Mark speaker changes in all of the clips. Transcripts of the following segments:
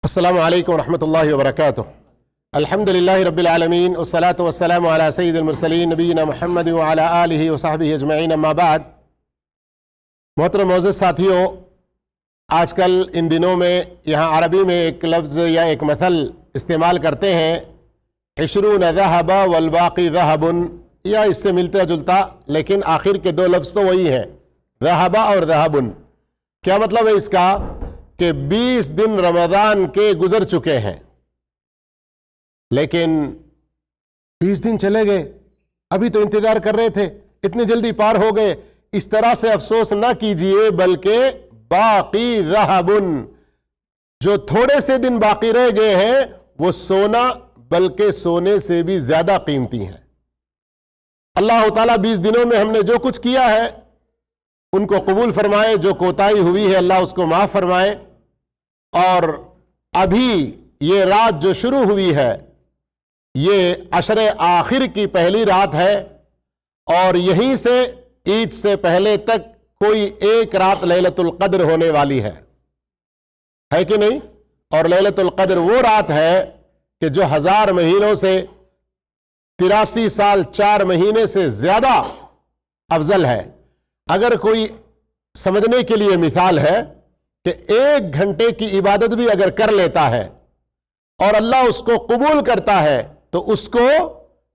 Speaker 1: السلام علیکم ورحمۃ اللہ وبرکاتہ۔ الحمدللہ رب العالمین والصلاة والسلام علی سید المرسلین نبینا محمد وعلی آلہ وصحبہ اجمعین، اما بعد۔ محترم معزز ساتھیوں، آج کل ان دنوں میں یہاں عربی میں ایک لفظ یا ایک مثل استعمال کرتے ہیں، 20 ذہب والباقی ذہب، یا اس سے ملتا جلتا لیکن آخر کے دو لفظ تو وہی ہیں، ذہب اور ذہب۔ کیا مطلب ہے اس کا؟ کہ 20 دن رمضان کے گزر چکے ہیں لیکن 20 دن چلے گئے، ابھی تو انتظار کر رہے تھے، اتنی جلدی پار ہو گئے۔ اس طرح سے افسوس نہ کیجئے، بلکہ باقی ذہب، جو تھوڑے سے دن باقی رہ گئے ہیں وہ سونا بلکہ سونے سے بھی زیادہ قیمتی ہیں۔ اللہ تعالیٰ 20 دنوں میں ہم نے جو کچھ کیا ہے ان کو قبول فرمائے، جو کوتاہی ہوئی ہے اللہ اس کو معاف فرمائے۔ اور ابھی یہ رات جو شروع ہوئی ہے یہ عشر آخر کی پہلی رات ہے، اور یہیں سے عید سے پہلے تک کوئی ایک رات لیلۃ القدر ہونے والی ہے کہ نہیں؟ اور لیلۃ القدر وہ رات ہے کہ جو 1000 مہینوں سے 83 سال 4 مہینے سے زیادہ افضل ہے۔ اگر کوئی سمجھنے کے لیے مثال ہے کہ 1 گھنٹے کی عبادت بھی اگر کر لیتا ہے اور اللہ اس کو قبول کرتا ہے تو اس کو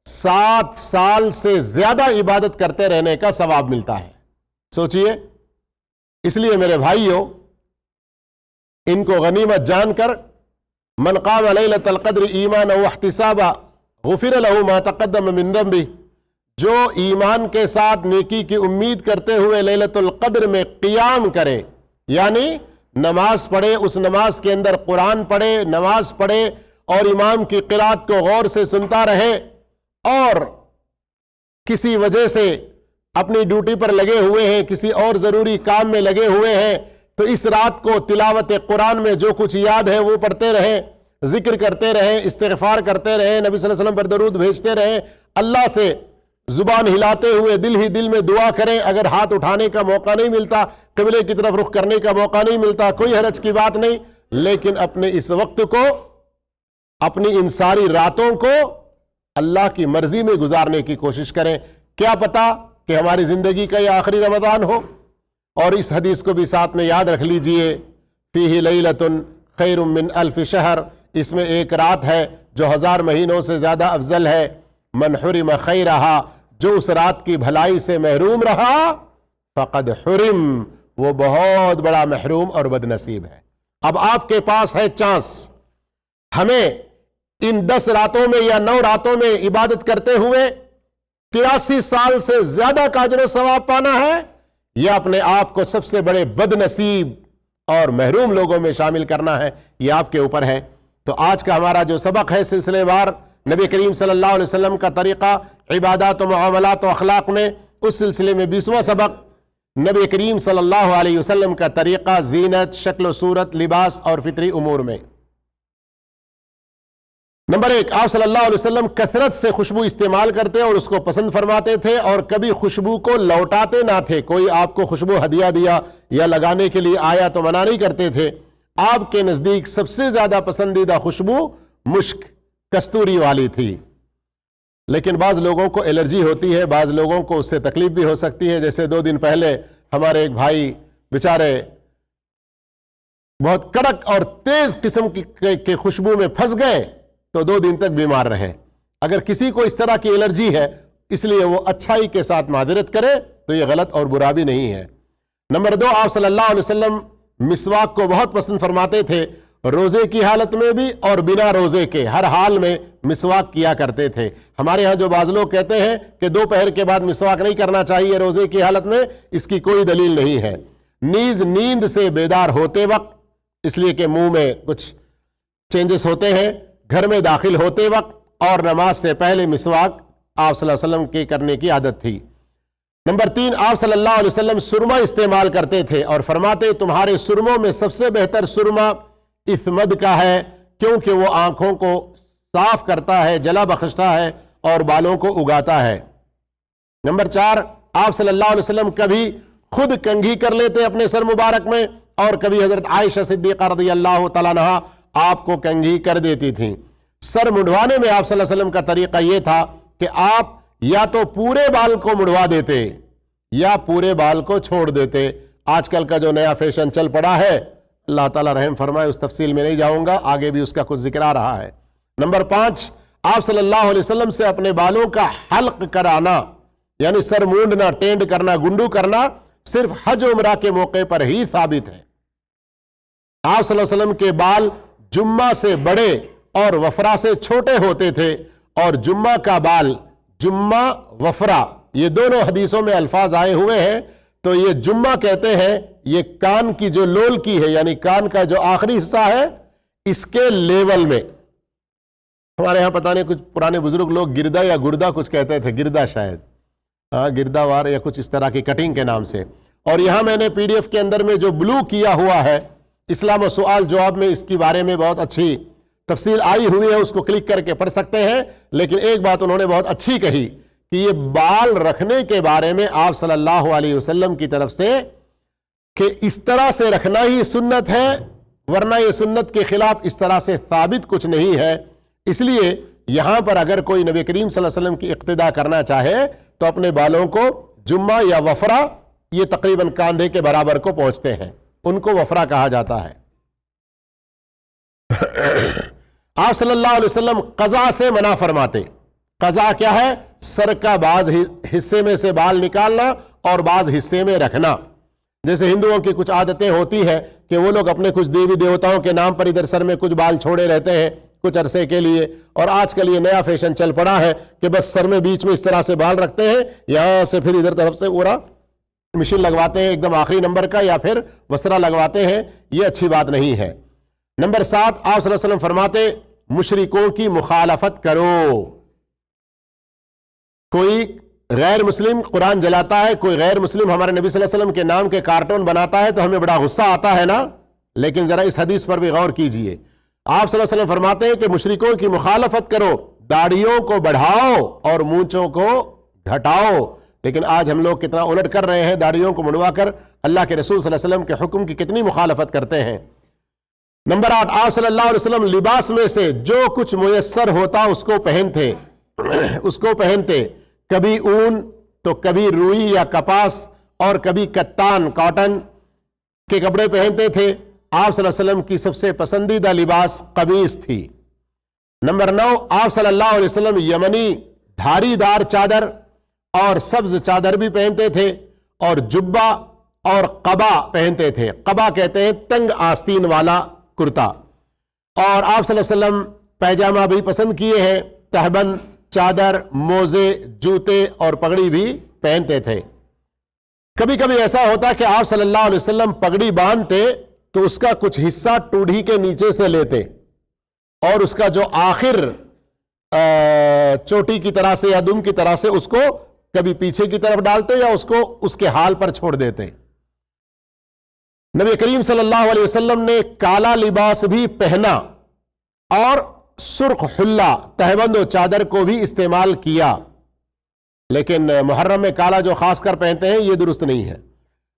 Speaker 1: 7 سال سے زیادہ عبادت کرتے رہنے کا ثواب ملتا ہے۔ سوچئے، اس لیے میرے بھائیوں، ان کو غنیمت جان کر، من قام لیلۃ القدر ایمانا واحتسابا غفر له ما تقدم من ذنبہ، جو ایمان کے ساتھ نیکی کی امید کرتے ہوئے لیلۃ القدر میں قیام کرے، یعنی نماز پڑھے، اس نماز کے اندر قرآن پڑھے، نماز پڑھے اور امام کی قرات کو غور سے سنتا رہے، اور کسی وجہ سے اپنی ڈیوٹی پر لگے ہوئے ہیں، کسی اور ضروری کام میں لگے ہوئے ہیں، تو اس رات کو تلاوت قرآن میں جو کچھ یاد ہے وہ پڑھتے رہیں، ذکر کرتے رہیں، استغفار کرتے رہیں، نبی صلی اللہ علیہ وسلم پر درود بھیجتے رہیں، اللہ سے زبان ہلاتے ہوئے دل ہی دل میں دعا کریں۔ اگر ہاتھ اٹھانے کا موقع نہیں ملتا، قبلے کی طرف رخ کرنے کا موقع نہیں ملتا، کوئی حرج کی بات نہیں، لیکن اپنے اس وقت کو، اپنی ان ساری راتوں کو اللہ کی مرضی میں گزارنے کی کوشش کریں۔ کیا پتا کہ ہماری زندگی کا یہ آخری رمضان ہو۔ اور اس حدیث کو بھی ساتھ میں یاد رکھ لیجئے، فیہ لیلۃ خیر من الف شہر، اس میں ایک رات ہے جو 1000 مہینوں سے زیادہ افضل ہے۔ من حرم خیرہا، جو اس رات کی بھلائی سے محروم رہا، فقد حرم، وہ بہت بڑا محروم اور بد نصیب ہے۔ اب آپ کے پاس ہے چانس، ہمیں ان 10 راتوں میں یا 9 راتوں میں عبادت کرتے ہوئے 83 سال سے زیادہ کا اجر و ثواب پانا ہے، یا اپنے آپ کو سب سے بڑے بد نصیب اور محروم لوگوں میں شامل کرنا ہے، یہ آپ کے اوپر ہے۔ تو آج کا ہمارا جو سبق ہے سلسلے وار نبی کریم صلی اللہ علیہ وسلم کا طریقہ عبادات و معاملات و اخلاق میں، اس سلسلے میں 20واں سبق نبی کریم صلی اللہ علیہ وسلم کا طریقہ زینت، شکل و صورت، لباس اور فطری امور میں۔ نمبر 1، آپ صلی اللہ علیہ وسلم کثرت سے خوشبو استعمال کرتے اور اس کو پسند فرماتے تھے، اور کبھی خوشبو کو لوٹاتے نہ تھے۔ کوئی آپ کو خوشبو ہدیہ دیا یا لگانے کے لیے آیا تو منع نہیں کرتے تھے۔ آپ کے نزدیک سب سے زیادہ پسندیدہ خوشبو مشک، کستوری والی تھی، لیکن بعض لوگوں کو الرجی ہوتی ہے، بعض لوگوں کو اس سے تکلیف بھی ہو سکتی ہے۔ جیسے 2 دن پہلے ہمارے ایک بھائی بیچارے بہت کڑک اور تیز قسم کی خوشبو میں پھنس گئے تو 2 دن تک بیمار رہے۔ اگر کسی کو اس طرح کی الرجی ہے، اس لیے وہ اچھائی کے ساتھ معذرت کرے تو یہ غلط اور برا بھی نہیں ہے۔ نمبر 2، آپ صلی اللہ علیہ وسلم مسواک کو بہت پسند فرماتے تھے، روزے کی حالت میں بھی اور بنا روزے کے، ہر حال میں مسواک کیا کرتے تھے۔ ہمارے ہاں جو بعض لوگ کہتے ہیں کہ دوپہر کے بعد مسواک نہیں کرنا چاہیے روزے کی حالت میں، اس کی کوئی دلیل نہیں ہے۔ نیز نیند سے بیدار ہوتے وقت، اس لیے کہ منہ میں کچھ چینجز ہوتے ہیں، گھر میں داخل ہوتے وقت اور نماز سے پہلے مسواک آپ صلی اللہ علیہ وسلم کی کرنے کی عادت تھی۔ نمبر 3، آپ صلی اللہ علیہ وسلم سرما استعمال کرتے تھے اور فرماتے تمہارے سرموں میں سب سے بہتر سرما اثمد کا ہے، کیونکہ وہ آنکھوں کو صاف کرتا ہے، جلا بخشتا ہے اور بالوں کو اگاتا ہے۔ نمبر 4، آپ صلی اللہ علیہ وسلم کبھی خود کنگھی کر لیتے اپنے سر مبارک میں، اور کبھی حضرت عائشہ صدیقہ رضی اللہ تعالیٰ عنہا آپ کو کنگھی کر دیتی تھیں۔ سر منڈوانے میں آپ صلی اللہ علیہ وسلم کا طریقہ یہ تھا کہ آپ یا تو پورے بال کو منڈوا دیتے یا پورے بال کو چھوڑ دیتے۔ آج کل کا جو نیا فیشن چل پڑا ہے، اللہ تعالیٰ رحم فرمائے، اس تفصیل میں نہیں جاؤں گا، آگے بھی اس کا کچھ ذکر آ رہا ہے۔ نمبر 5، آپ صلی اللہ علیہ وسلم سے اپنے بالوں کا حلق کرانا، یعنی سر مونڈنا، ٹینڈ کرنا، گنڈو کرنا، صرف حج عمرہ کے موقع پر ہی ثابت ہے۔ آپ صلی اللہ علیہ وسلم کے بال جمعہ سے بڑے اور وفرا سے چھوٹے ہوتے تھے، اور جمعہ کا بال، جمعہ وفرا، یہ دونوں حدیثوں میں الفاظ آئے ہوئے ہیں۔ تو یہ جمعہ کہتے ہیں، یہ کان کی جو لول کی ہے، یعنی کان کا جو آخری حصہ ہے، اس کے لیول میں، ہمارے ہاں پتہ نہیں کچھ پرانے بزرگ لوگ گردہ یا گردہ کچھ کہتے تھے، گردہ شاید، گردہ وار یا کچھ اس طرح کی کٹنگ کے نام سے۔ اور یہاں میں نے پی ڈی ایف کے اندر میں جو بلو کیا ہوا ہے، اسلام و سوال جواب میں اس کی بارے میں بہت اچھی تفصیل آئی ہوئی ہے، اس کو کلک کر کے پڑھ سکتے ہیں۔ لیکن ایک بات انہوں نے بہت اچھی کہی کہ یہ بال رکھنے کے بارے میں آپ صلی اللہ علیہ وسلم کی طرف سے کہ اس طرح سے رکھنا ہی سنت ہے، ورنہ یہ سنت کے خلاف اس طرح سے ثابت کچھ نہیں ہے۔ اس لیے یہاں پر اگر کوئی نبی کریم صلی اللہ علیہ وسلم کی اقتداء کرنا چاہے تو اپنے بالوں کو جمعہ یا وفرا، یہ تقریباً کاندھے کے برابر کو پہنچتے ہیں، ان کو وفرا کہا جاتا ہے۔ آپ صلی اللہ علیہ وسلم قضاء سے منع فرماتے۔ قضاء کیا ہے؟ سر کا بعض حصے میں سے بال نکالنا اور بعض حصے میں رکھنا۔ جیسے ہندوؤں کی کچھ عادتیں ہوتی ہے کہ وہ لوگ اپنے کچھ دیوی دیوتاؤں کے نام پر ادھر سر میں کچھ بال چھوڑے رہتے ہیں کچھ عرصے کے لیے، اور آج کل یہ نیا فیشن چل پڑا ہے کہ بس سر میں بیچ میں اس طرح سے بال رکھتے ہیں، یہاں سے پھر ادھر طرف سے پورا مشین لگواتے ہیں ایک دم آخری نمبر کا، یا پھر وسرا لگواتے ہیں۔ یہ اچھی بات نہیں ہے۔ نمبر 7، آپ صلی اللہ علیہ وسلم فرماتے مشرکوں کی مخالفت کرو۔ کوئی غیر مسلم قرآن جلاتا ہے، کوئی غیر مسلم ہمارے نبی صلی اللہ علیہ وسلم کے نام کے کارٹون بناتا ہے تو ہمیں بڑا غصہ آتا ہے نا، لیکن ذرا اس حدیث پر بھی غور کیجئے۔ آپ صلی اللہ علیہ وسلم فرماتے ہیں کہ مشرکوں کی مخالفت کرو، داڑھیوں کو بڑھاؤ اور مونچھوں کو گھٹاؤ۔ لیکن آج ہم لوگ کتنا الٹ کر رہے ہیں، داڑھیوں کو منڈوا کر اللہ کے رسول صلی اللہ علیہ وسلم کے حکم کی کتنی مخالفت کرتے ہیں۔ نمبر 8، آپ صلی اللہ علیہ وسلم لباس میں سے جو کچھ میسر ہوتا اس کو پہنتے، کبھی اون تو کبھی روئی یا کپاس اور کبھی کتان، کاٹن کے کپڑے پہنتے تھے۔ آپ صلی اللہ علیہ وسلم کی سب سے پسندیدہ لباس قمیص تھی۔ نمبر 9، آپ صلی اللہ علیہ وسلم یمنی دھاری دار چادر اور سبز چادر بھی پہنتے تھے، اور جبہ اور قبا پہنتے تھے۔ قبا کہتے ہیں تنگ آستین والا کرتا۔ اور آپ صلی اللہ علیہ وسلم پیجامہ بھی پسند کیے ہیں، تہبند، چادر، موزے، جوتے اور پگڑی بھی پہنتے تھے۔ کبھی کبھی ایسا ہوتا کہ آپ صلی اللہ علیہ وسلم پگڑی باندھتے تو اس کا کچھ حصہ ٹوڈھی کے نیچے سے لیتے، اور اس کا جو آخر چوٹی کی طرح سے یا دم کی طرح سے اس کو کبھی پیچھے کی طرف ڈالتے یا اس کو اس کے حال پر چھوڑ دیتے۔ نبی کریم صلی اللہ علیہ وسلم نے کالا لباس بھی پہنا اور سرخ حلہ، تہبند و چادر کو بھی استعمال کیا، لیکن محرم میں کالا جو خاص کر پہنتے ہیں یہ درست نہیں ہے۔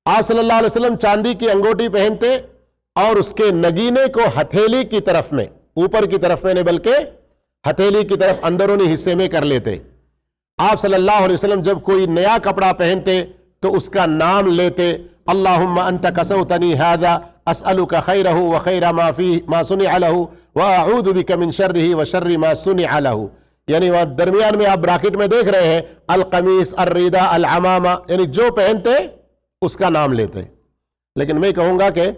Speaker 1: آپ صلی اللہ علیہ وسلم چاندی کی انگوٹی پہنتے اور اس کے نگینے کو ہتھیلی کی طرف میں، اوپر کی طرف میں نہیں بلکہ ہتھیلی کی طرف اندرونی حصے میں کر لیتے۔ آپ صلی اللہ علیہ وسلم جب کوئی نیا کپڑا پہنتے تو اس کا نام لیتے، اللہم انت کسوتنی ھذا اسألک خیرہ وخیر ما صنع لہ واعوذ بک من شرہ وشر ما صنع لہ۔ یعنی وہاں درمیان میں آپ براکٹ میں دیکھ رہے ہیں القمیص، الرداء، العمامہ، یعنی جو پہنتے اس کا نام لیتے۔ لیکن میں کہوں گا کہ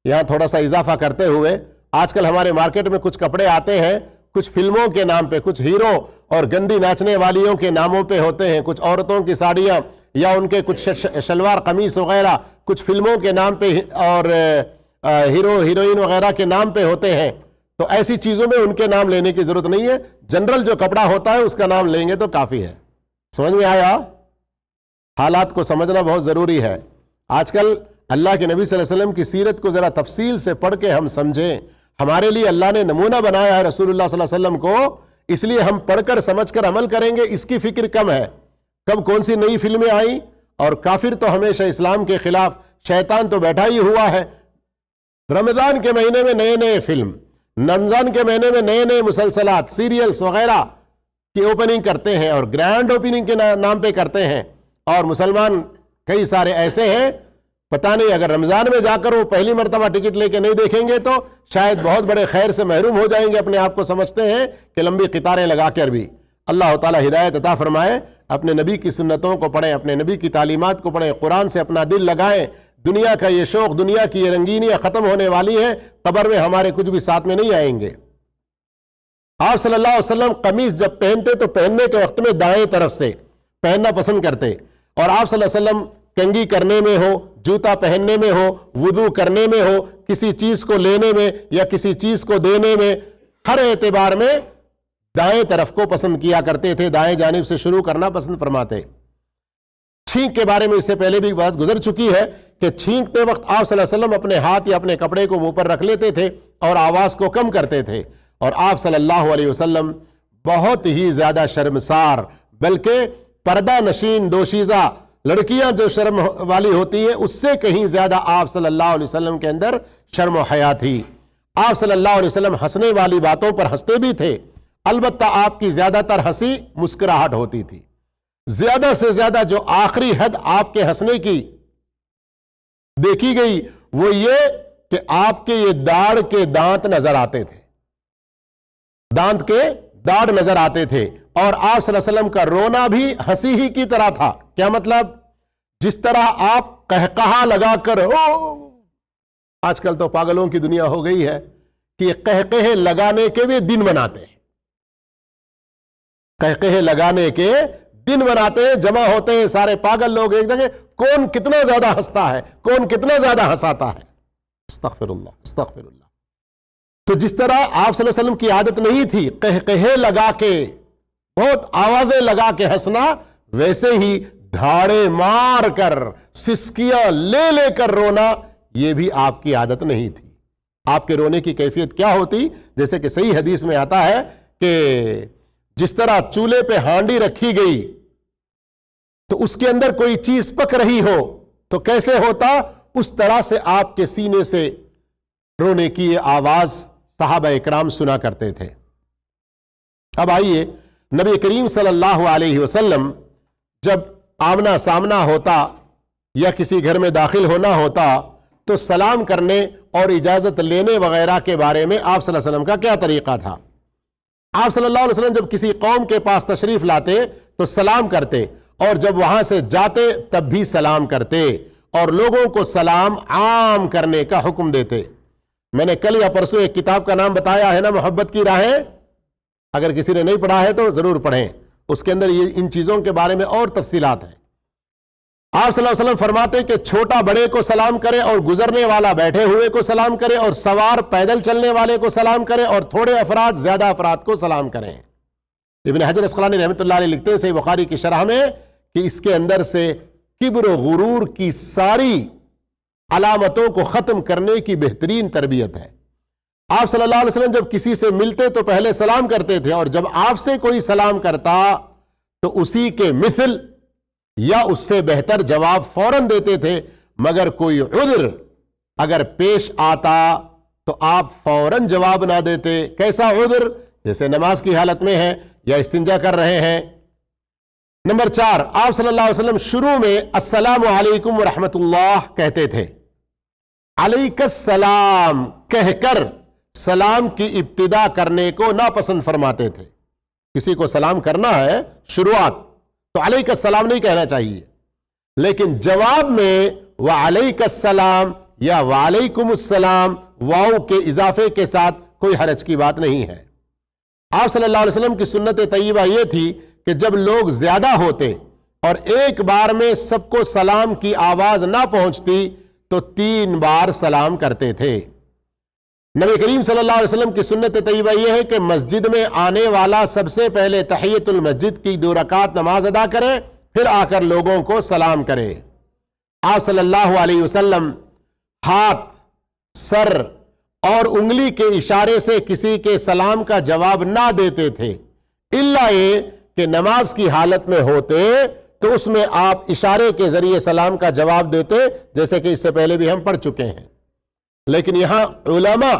Speaker 1: یہاں تھوڑا سا اضافہ کرتے ہوئے، آج کل ہمارے مارکیٹ میں کچھ کپڑے آتے ہیں کچھ فلموں کے نام پہ، کچھ ہیرو اور گندی ناچنے والیوں کے ناموں پہ ہوتے ہیں، کچھ عورتوں کی ساڑیاں یا ان کے کچھ شلوار قمیص وغیرہ کچھ فلموں کے نام پہ اور ہیرو ہیروئن وغیرہ کے نام پہ ہوتے ہیں۔ تو ایسی چیزوں میں ان کے نام لینے کی ضرورت نہیں ہے، جنرل جو کپڑا ہوتا ہے اس کا نام لیں گے تو کافی ہے۔ سمجھ میں آیا؟ حالات کو سمجھنا بہت ضروری ہے۔ آج کل اللہ کے نبی صلی اللہ علیہ وسلم کی سیرت کو ذرا تفصیل سے پڑھ کے ہم سمجھیں۔ ہمارے لیے اللہ نے نمونہ بنایا ہے رسول اللہ صلی اللہ علیہ وسلم کو، اس لیے ہم پڑھ کر سمجھ کر عمل کریں گے، اس کی فکر کم ہے۔ کب کون سی نئی فلمیں آئیں، اور کافر تو ہمیشہ اسلام کے خلاف، شیطان تو بیٹھا ہی ہوا ہے۔ رمضان کے مہینے میں نئے نئے فلم، رمضان کے مہینے میں نئے نئے مسلسلات سیریلز وغیرہ کی اوپننگ کرتے ہیں اور گرینڈ اوپننگ کے نام پہ کرتے ہیں، اور مسلمان کئی سارے ایسے ہیں پتہ نہیں اگر رمضان میں جا کر وہ پہلی مرتبہ ٹکٹ لے کے نہیں دیکھیں گے تو شاید بہت بڑے خیر سے محروم ہو جائیں گے، اپنے آپ کو سمجھتے ہیں کہ لمبی قطاریں لگا کر بھی۔ اللہ تعالی ہدایت عطا فرمائے، اپنے نبی کی سنتوں کو پڑھیں، اپنے نبی کی تعلیمات کو پڑھیں، قرآن سے اپنا دل لگائیں۔ دنیا کا یہ شوق، دنیا کی یہ رنگینیاں ختم ہونے والی ہیں، قبر میں ہمارے کچھ بھی ساتھ میں نہیں آئیں گے۔ آپ صلی اللہ علیہ وسلم قمیص جب پہنتے تو پہننے کے وقت میں دائیں طرف سے پہننا پسند کرتے، اور آپ صلی اللہ علیہ وسلم کنگھی کرنے میں ہو، جوتا پہننے میں ہو، وضو کرنے میں ہو، کسی چیز کو لینے میں یا کسی چیز کو دینے میں، ہر اعتبار میں دائیں طرف کو پسند کیا کرتے تھے، دائیں جانب سے شروع کرنا پسند فرماتے۔ چھینک کے بارے میں اس سے پہلے بھی بات گزر چکی ہے کہ چھینکتے وقت آپ صلی اللہ علیہ وسلم اپنے ہاتھ یا اپنے کپڑے کو منہ پر رکھ لیتے تھے اور آواز کو کم کرتے تھے، اور آپ صلی اللہ علیہ وسلم بہت ہی زیادہ شرمسار، بلکہ پردہ نشین دوشیزہ لڑکیاں جو شرم والی ہوتی ہیں اس سے کہیں زیادہ آپ صلی اللہ علیہ وسلم کے اندر شرم و حیا تھی۔ آپ صلی اللہ علیہ وسلم ہنسنے والی باتوں پر ہنستے بھی تھے، البتہ آپ کی زیادہ تر ہنسی مسکراہٹ ہوتی تھی۔ زیادہ سے زیادہ جو آخری حد آپ کے ہنسنے کی دیکھی گئی وہ یہ کہ آپ کے یہ داڑھ کے دانت نظر آتے تھے، دانت کے داڑھ نظر آتے تھے، اور آپ صلی اللہ علیہ وسلم کا رونا بھی ہنسی ہی کی طرح تھا۔ کیا مطلب؟ جس طرح آپ قہقہا لگا کر آج کل تو پاگلوں کی دنیا ہو گئی ہے کہ قہقہے لگانے کے بھی دن مناتے ہیں، قہقہے لگانے کے دن مناتے ہیں، جمع ہوتے ہیں سارے پاگل لوگ ایک جگہ، کون کتنا زیادہ ہنستا ہے، کون کتنا زیادہ ہنساتا ہے۔ استغفر اللہ استغفر اللہ۔ تو جس طرح آپ صلی اللہ علیہ وسلم کی عادت نہیں تھی قہقہے لگا کے، بہت آوازیں لگا کے ہنسنا، ویسے ہی دھاڑے مار کر سسکیاں لے لے کر رونا یہ بھی آپ کی عادت نہیں تھی۔ آپ کے رونے کی کیفیت کیا ہوتی؟ جیسے کہ صحیح حدیث میں آتا ہے کہ جس طرح چولہے پہ ہانڈی رکھی گئی تو اس کے اندر کوئی چیز پک رہی ہو تو کیسے ہوتا، اس طرح سے آپ کے سینے سے رونے کی یہ آواز صحابہ اکرام سنا کرتے تھے۔ اب آئیے، نبی کریم صلی اللہ علیہ وسلم جب آمنا سامنا ہوتا یا کسی گھر میں داخل ہونا ہوتا تو سلام کرنے اور اجازت لینے وغیرہ کے بارے میں آپ صلی اللہ علیہ وسلم کا کیا طریقہ تھا؟ آپ صلی اللہ علیہ وسلم جب کسی قوم کے پاس تشریف لاتے تو سلام کرتے، اور جب وہاں سے جاتے تب بھی سلام کرتے، اور لوگوں کو سلام عام کرنے کا حکم دیتے۔ میں نے کل یا پرسوں ایک کتاب کا نام بتایا ہے نا، محبت کی راہیں، اگر کسی نے نہیں پڑھا ہے تو ضرور پڑھیں، اس کے اندر یہ ان چیزوں کے بارے میں اور تفصیلات ہیں۔ آپ صلی اللہ علیہ وسلم فرماتے کہ چھوٹا بڑے کو سلام کرے، اور گزرنے والا بیٹھے ہوئے کو سلام کرے، اور سوار پیدل چلنے والے کو سلام کرے، اور تھوڑے افراد زیادہ افراد کو سلام کریں۔ ابن حجر اسقلانی رحمۃ اللہ علیہ لکھتے ہیں صحیح بخاری کی شرح میں کہ اس کے اندر سے کبر و غرور کی ساری علامتوں کو ختم کرنے کی بہترین تربیت ہے۔ آپ صلی اللہ علیہ وسلم جب کسی سے ملتے تو پہلے سلام کرتے تھے، اور جب آپ سے کوئی سلام کرتا تو اسی کے مثل یا اس سے بہتر جواب فوراً دیتے تھے، مگر کوئی عذر اگر پیش آتا تو آپ فوراً جواب نہ دیتے۔ کیسا عذر؟ جیسے نماز کی حالت میں ہے یا استنجا کر رہے ہیں۔ نمبر 4، آپ صلی اللہ علیہ وسلم شروع میں السلام علیکم ورحمۃ اللہ کہتے تھے۔ علیک السلام کہہ کر سلام کی ابتدا کرنے کو ناپسند فرماتے تھے۔ کسی کو سلام کرنا ہے شروعات تو علیک السلام نہیں کہنا چاہیے، لیکن جواب میں وعلیک السلام یا وعلیکم السلام واو کے اضافے کے ساتھ کوئی حرج کی بات نہیں ہے۔ آپ صلی اللہ علیہ وسلم کی سنت طیبہ یہ تھی کہ جب لوگ زیادہ ہوتے اور ایک بار میں سب کو سلام کی آواز نہ پہنچتی تو 3 بار سلام کرتے تھے۔ نبی کریم صلی اللہ علیہ وسلم کی سنت طیبہ یہ ہے کہ مسجد میں آنے والا سب سے پہلے تحیت المسجد کی 2 رکعت نماز ادا کرے، پھر آ کر لوگوں کو سلام کرے۔ آپ صلی اللہ علیہ وسلم ہاتھ، سر اور انگلی کے اشارے سے کسی کے سلام کا جواب نہ دیتے تھے، الا یہ کہ نماز کی حالت میں ہوتے تو اس میں آپ اشارے کے ذریعے سلام کا جواب دیتے، جیسے کہ اس سے پہلے بھی ہم پڑھ چکے ہیں۔ لیکن یہاں علماء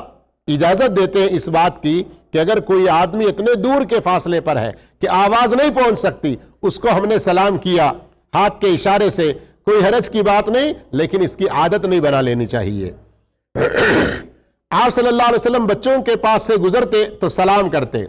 Speaker 1: اجازت دیتے ہیں اس بات کی کہ اگر کوئی آدمی اتنے دور کے فاصلے پر ہے کہ آواز نہیں پہنچ سکتی، اس کو ہم نے سلام کیا ہاتھ کے اشارے سے، کوئی حرج کی بات نہیں، لیکن اس کی عادت نہیں بنا لینی چاہیے۔ آپ صلی اللہ علیہ وسلم بچوں کے پاس سے گزرتے تو سلام کرتے،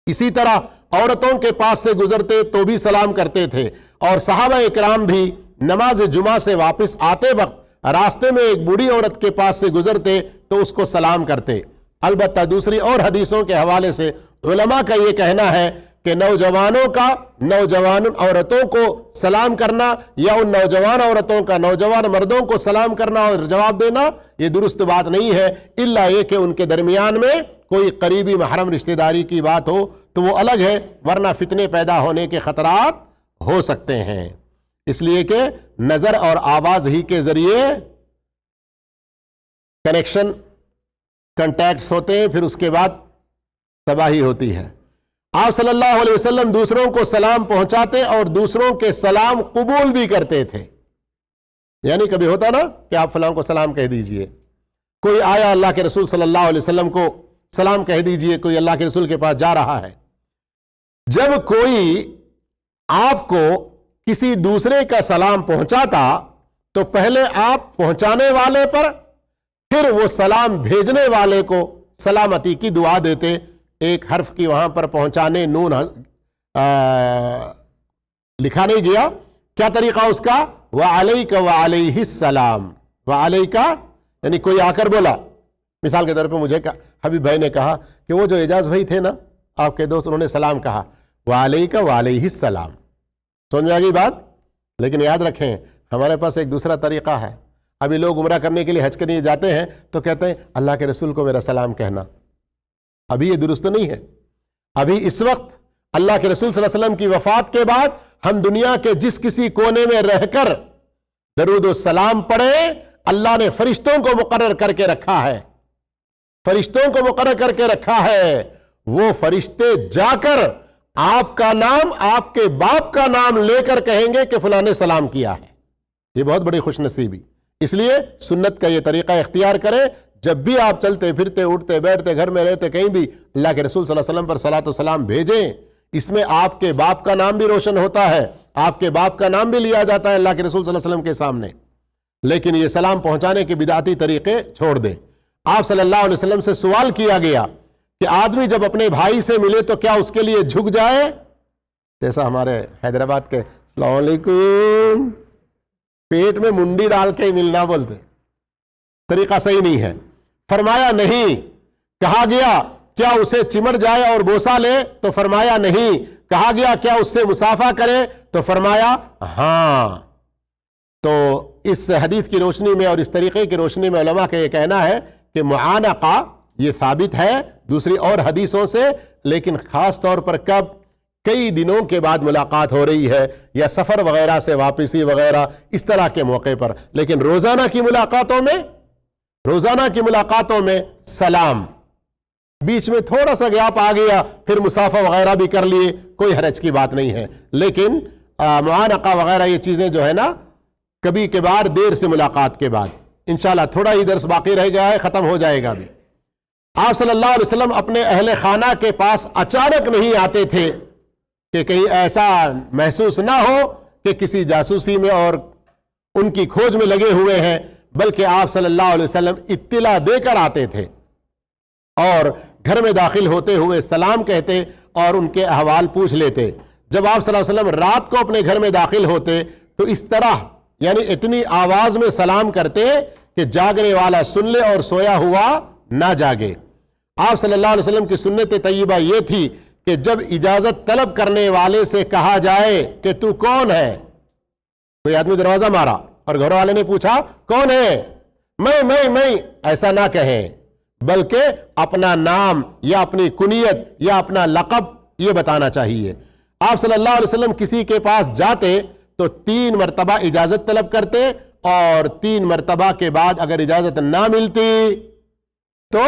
Speaker 1: اسی طرح عورتوں کے پاس سے گزرتے تو بھی سلام کرتے تھے، اور صحابہ اکرام بھی نماز جمعہ سے واپس آتے وقت راستے میں ایک بوڑھی عورت کے پاس سے گزرتے تو اس کو سلام کرتے۔ البتہ دوسری اور حدیثوں کے حوالے سے علماء کا یہ کہنا ہے کہ نوجوانوں کا نوجوان عورتوں کو سلام کرنا یا ان نوجوان عورتوں کا نوجوان مردوں کو سلام کرنا اور جواب دینا یہ درست بات نہیں ہے، الا یہ کہ ان کے درمیان میں کوئی قریبی محرم رشتہ داری کی بات ہو تو وہ الگ ہے، ورنہ فتنے پیدا ہونے کے خطرات ہو سکتے ہیں، اس لیے کہ نظر اور آواز ہی کے ذریعے کنیکشن کنٹیکٹس ہوتے ہیں، پھر اس کے بعد تباہی ہوتی ہے۔ آپ صلی اللہ علیہ وسلم دوسروں کو سلام پہنچاتے اور دوسروں کے سلام قبول بھی کرتے تھے، یعنی کبھی ہوتا نا کہ آپ فلاں کو سلام کہہ دیجئے، کوئی آیا اللہ کے رسول صلی اللہ علیہ وسلم کو سلام کہہ دیجئے، کوئی اللہ کے رسول کے پاس جا رہا ہے۔ جب کوئی آپ کو کسی دوسرے کا سلام پہنچاتا تو پہلے آپ پہنچانے والے پر، پھر وہ سلام بھیجنے والے کو سلامتی کی دعا دیتے، ایک حرف کی وہاں پر پہنچانے نون لکھا نہیں گیا، کیا طریقہ اس کا؟ وَعَلَيْكَ وَعَلَيْهِ السَّلَامُ، وَعَلَيْكَ یعنی کوئی آ کر بولا، مثال کے طور پہ مجھے حبیب بھائی نے کہا کہ وہ جو اعجاز بھائی تھے نا آپ کے دوست، انہوں نے سلام کہا، وَعَلَيْكَ وَعَلَيْهِ السَّلَامُ، سمجھ میں آ گئی بات؟ لیکن یاد رکھیں ہمارے پاس ایک دوسرا طریقہ ہے، ابھی لوگ عمرہ کرنے کے لیے حج کے لیے جاتے ہیں تو کہتے ہیں اللہ کے رسول کو میرا سلام کہنا، ابھی یہ درست نہیں ہے۔ ابھی اس وقت اللہ کے رسول صلی اللہ علیہ وسلم کی وفات کے بعد ہم دنیا کے جس کسی کونے میں رہ کر درود و سلام پڑھیں، اللہ نے فرشتوں کو مقرر کر کے رکھا ہے، فرشتوں کو مقرر کر کے رکھا ہے، وہ فرشتے جا کر آپ کا نام، آپ کے باپ کا نام لے کر کہیں گے کہ فلاں نے سلام کیا ہے۔ یہ بہت بڑی خوش نصیبی، اس لیے سنت کا یہ طریقہ اختیار کریں، جب بھی آپ چلتے پھرتے اٹھتے بیٹھتے گھر میں رہتے کہیں بھی اللہ کے رسول صلی اللہ علیہ وسلم پر صلاۃ و سلام بھیجیں، اس میں آپ کے باپ کا نام بھی روشن ہوتا ہے، آپ کے باپ کا نام بھی لیا جاتا ہے اللہ کے رسول صلی اللہ علیہ وسلم کے سامنے، لیکن یہ سلام پہنچانے کے بدعتی طریقے چھوڑ دیں۔ آپ صلی اللہ علیہ وسلم سے سوال کیا گیا کہ آدمی جب اپنے بھائی سے ملے تو کیا اس کے لیے جھک جائے؟ جیسا ہمارے حیدرآباد کے السلام علیکم پیٹ میں منڈی ڈال کے ہی ملنا بولتے، طریقہ صحیح نہیں ہے۔ فرمایا نہیں۔ کہا گیا کیا اسے چمٹ جائے اور بوسہ لے؟ تو فرمایا نہیں۔ کہا گیا کیا اس سے مصافحہ کرے؟ تو فرمایا ہاں۔ تو اس حدیث کی روشنی میں اور اس طریقے کی روشنی میں علماء کا یہ کہنا ہے کہ معانقہ یہ ثابت ہے دوسری اور حدیثوں سے، لیکن خاص طور پر کب؟ کئی دنوں کے بعد ملاقات ہو رہی ہے یا سفر وغیرہ سے واپسی وغیرہ اس طرح کے موقع پر، لیکن روزانہ کی ملاقاتوں میں سلام، بیچ میں تھوڑا سا گیپ آ گیا پھر مسافہ وغیرہ بھی کر لیے، کوئی حرج کی بات نہیں ہے، لیکن معانقہ وغیرہ یہ چیزیں جو ہے نا کبھی کبھار دیر سے ملاقات کے بعد، انشاءاللہ تھوڑا ہی درس باقی رہ گیا ہے، ختم ہو جائے گا بھی۔ آپ صلی اللہ علیہ وسلم اپنے اہل خانہ کے پاس اچانک نہیں آتے تھے کہ کہیں ایسا محسوس نہ ہو کہ کسی جاسوسی میں اور ان کی کھوج میں لگے ہوئے ہیں، بلکہ آپ صلی اللہ علیہ وسلم اطلاع دے کر آتے تھے اور گھر میں داخل ہوتے ہوئے سلام کہتے اور ان کے احوال پوچھ لیتے۔ جب آپ صلی اللہ علیہ وسلم رات کو اپنے گھر میں داخل ہوتے تو اس طرح یعنی اتنی آواز میں سلام کرتے کہ جاگنے والا سن لے اور سویا ہوا نہ جاگے۔ آپ صلی اللہ علیہ وسلم کی سنت طیبہ یہ تھی کہ جب اجازت طلب کرنے والے سے کہا جائے کہ تو کون ہے، کوئی آدمی دروازہ مارا اور گھر والے نے پوچھا کون ہے، میں ایسا نہ کہیں، بلکہ اپنا نام یا اپنی کنیت یا اپنا لقب یہ بتانا چاہیے۔ آپ صلی اللہ علیہ وسلم کسی کے پاس جاتے تو 3 مرتبہ اجازت طلب کرتے اور 3 مرتبہ کے بعد اگر اجازت نہ ملتی تو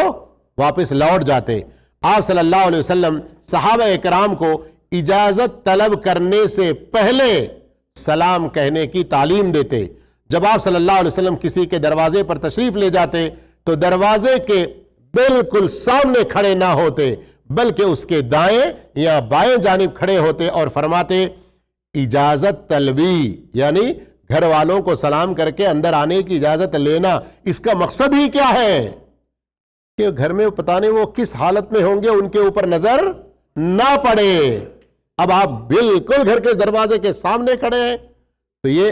Speaker 1: واپس لوٹ جاتے۔ آپ صلی اللہ علیہ وسلم صحابہ اکرام کو اجازت طلب کرنے سے پہلے سلام کہنے کی تعلیم دیتے۔ جب آپ صلی اللہ علیہ وسلم کسی کے دروازے پر تشریف لے جاتے تو دروازے کے بالکل سامنے کھڑے نہ ہوتے بلکہ اس کے دائیں یا بائیں جانب کھڑے ہوتے اور فرماتے اجازت طلبی، یعنی گھر والوں کو سلام کر کے اندر آنے کی اجازت لینا۔ اس کا مقصد ہی کیا ہے کہ گھر میں پتہ نہیں وہ کس حالت میں ہوں گے، ان کے اوپر نظر نہ پڑے۔ اب آپ بالکل گھر کے دروازے کے سامنے کھڑے ہیں تو یہ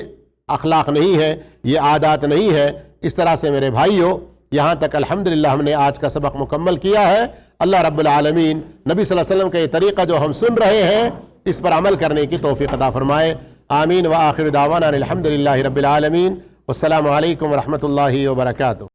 Speaker 1: اخلاق نہیں ہے، یہ عادات نہیں ہے۔ اس طرح سے میرے بھائیوں، یہاں تک الحمدللہ ہم نے آج کا سبق مکمل کیا ہے۔ اللہ رب العالمین نبی صلی اللہ علیہ وسلم کا یہ طریقہ جو ہم سن رہے ہیں اس پر عمل کرنے کی توفیق عطا فرمائے۔ آمین وآخر دعوانا الحمدللہ رب العالمین، والسلام علیکم ورحمۃ اللہ وبرکاتہ۔